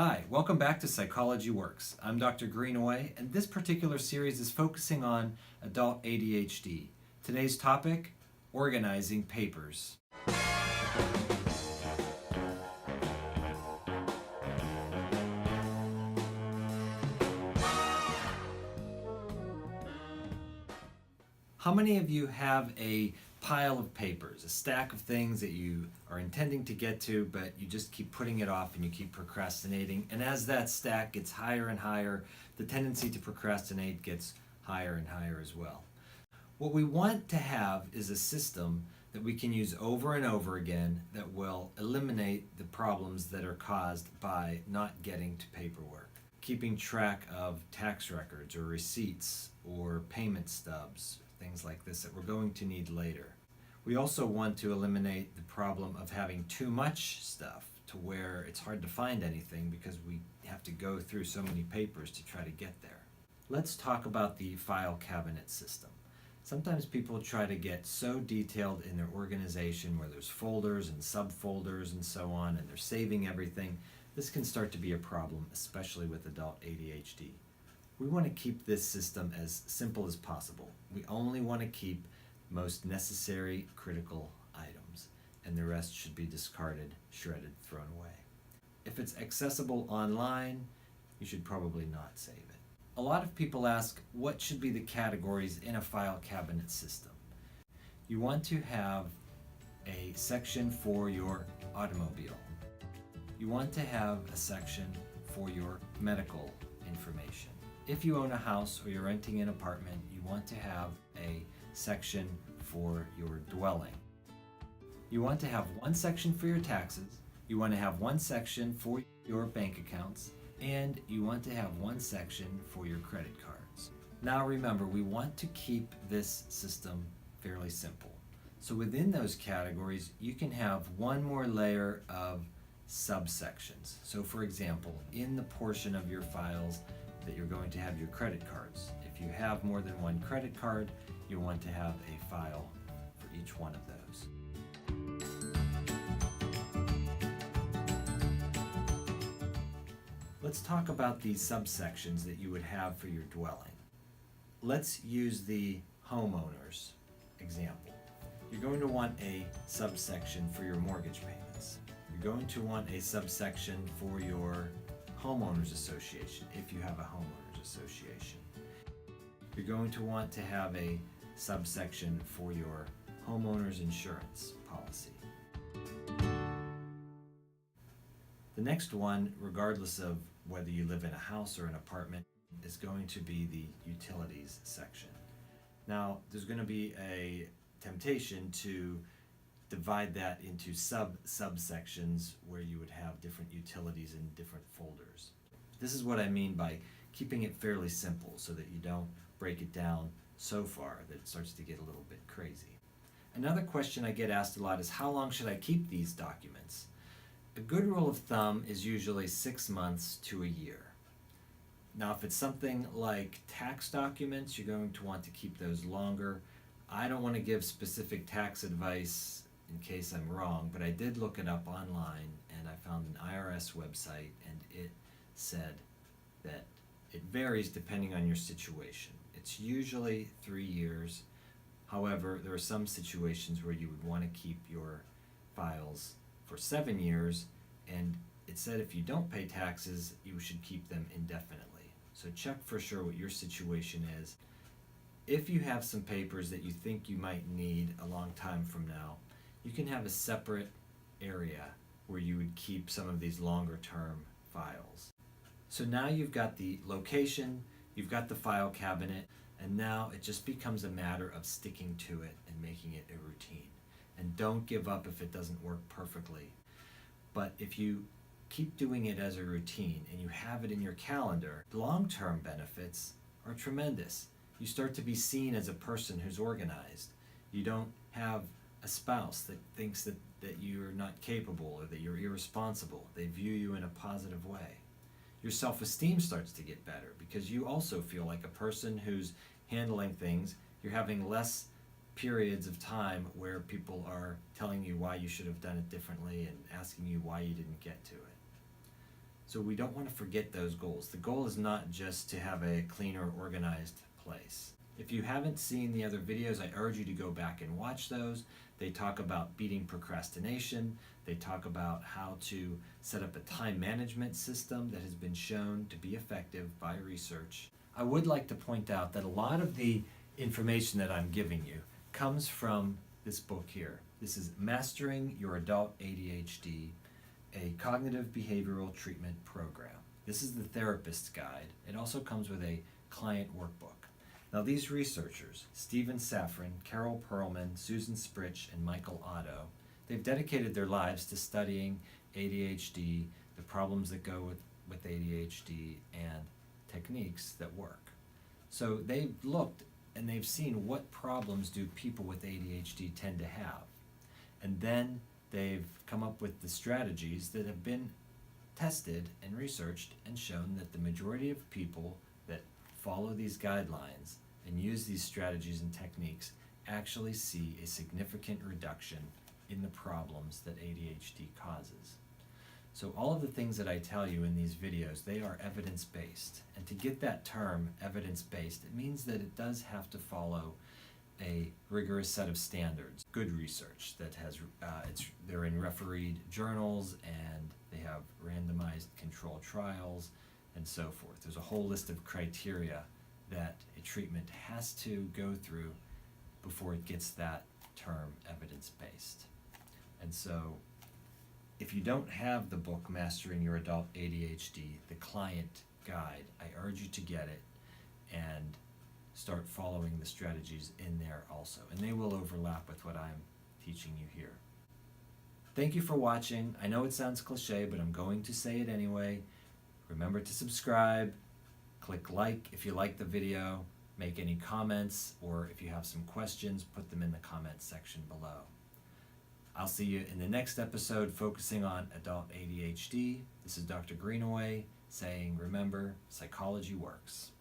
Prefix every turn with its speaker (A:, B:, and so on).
A: Hi, welcome back to Psychology Works. I'm Dr. Greenaway, and this particular series is focusing on adult ADHD. Today's topic, organizing papers. How many of you have a pile of papers, a stack of things that you are intending to get to, but you just keep putting it off and you keep procrastinating? And as that stack gets higher and higher, the tendency to procrastinate gets higher and higher as well. What we want to have is a system that we can use over and over again that will eliminate the problems that are caused by not getting to paperwork. Keeping track of tax records or receipts or payment stubs, things like this that we're going to need later. We also want to eliminate the problem of having too much stuff to where it's hard to find anything because we have to go through so many papers to try to get there. Let's talk about the file cabinet system. Sometimes people try to get so detailed in their organization where there's folders and subfolders and so on, and they're saving everything. This can start to be a problem, especially with adult ADHD. We want to keep this system as simple as possible. We only want to keep most necessary critical items, and the rest should be discarded, shredded, thrown away. If it's accessible online, you should probably not save it. A lot of people ask, what should be the categories in a file cabinet system? You want to have a section for your automobile. You want to have a section for your medical information. If you own a house or you're renting an apartment, you want to have a section for your dwelling. You want to have one section for your taxes, you want to have one section for your bank accounts, and you want to have one section for your credit cards. Now remember, we want to keep this system fairly simple. So within those categories, you can have one more layer of subsections. So for example, in the portion of your files that you're going to have your credit cards, if you have more than one credit card, you'll want to have a file for each one of those. Let's talk about the subsections that you would have for your dwelling. Let's use the homeowners example. You're going to want a subsection for your mortgage payments. You're going to want a subsection for your homeowners association if you have a homeowners association. You're going to want to have a subsection for your homeowners insurance policy. The next one, regardless of whether you live in a house or an apartment, is going to be the utilities section. Now, there's going to be a temptation to divide that into subsections where you would have different utilities in different folders. This is what I mean by keeping it fairly simple so that you don't break it down so far that it starts to get a little bit crazy. Another question I get asked a lot is, how long should I keep these documents? A good rule of thumb is usually 6 months to a year. Now, if it's something like tax documents, you're going to want to keep those longer. I don't want to give specific tax advice in case I'm wrong, but I did look it up online and I found an IRS website, and it said that it varies depending on your situation. It's usually 3 years. However, there are some situations where you would want to keep your files for 7 years, and it said if you don't pay taxes, you should keep them indefinitely. So check for sure what your situation is. If you have some papers that you think you might need a long time from now, you can have a separate area where you would keep some of these longer term files. So now you've got the location, you've got the file cabinet, and now it just becomes a matter of sticking to it and making it a routine. And don't give up if it doesn't work perfectly. But if you keep doing it as a routine and you have it in your calendar, long-term benefits are tremendous. You start to be seen as a person who's organized. You don't have a spouse that thinks that you're not capable or that you're irresponsible. They view you in a positive way. Your self-esteem starts to get better because you also feel like a person who's handling things. You're having less periods of time where people are telling you why you should have done it differently and asking you why you didn't get to it. So we don't want to forget those goals. The goal is not just to have a cleaner, organized place. If you haven't seen the other videos, I urge you to go back and watch those. They talk about beating procrastination. They talk about how to set up a time management system that has been shown to be effective by research. I would like to point out that a lot of the information that I'm giving you comes from this book here. This is Mastering Your Adult ADHD, a cognitive behavioral treatment program. This is the therapist's guide. It also comes with a client workbook. Now these researchers, Stephen Safran, Carol Perlman, Susan Sprich, and Michael Otto, they've dedicated their lives to studying ADHD, the problems that go with ADHD, and techniques that work. So they've looked and they've seen what problems do people with ADHD tend to have. And then they've come up with the strategies that have been tested and researched and shown that the majority of people that follow these guidelines and use these strategies and techniques actually see a significant reduction in the problems that ADHD causes. So all of the things that I tell you in these videos, they are evidence-based. And to get that term evidence-based, it means that it does have to follow a rigorous set of standards. Good research that has, they're in refereed journals, and they have randomized controlled trials and so forth. There's a whole list of criteria that a treatment has to go through before it gets that term evidence-based. And so if you don't have the book Mastering Your Adult ADHD, the client guide, I urge you to get it and start following the strategies in there also. And they will overlap with what I'm teaching you here. Thank you for watching. I know it sounds cliche, but I'm going to say it anyway. Remember to subscribe, click like if you like the video, make any comments, or if you have some questions, put them in the comments section below. I'll see you in the next episode focusing on adult ADHD. This is Dr. Greenaway saying, remember, psychology works.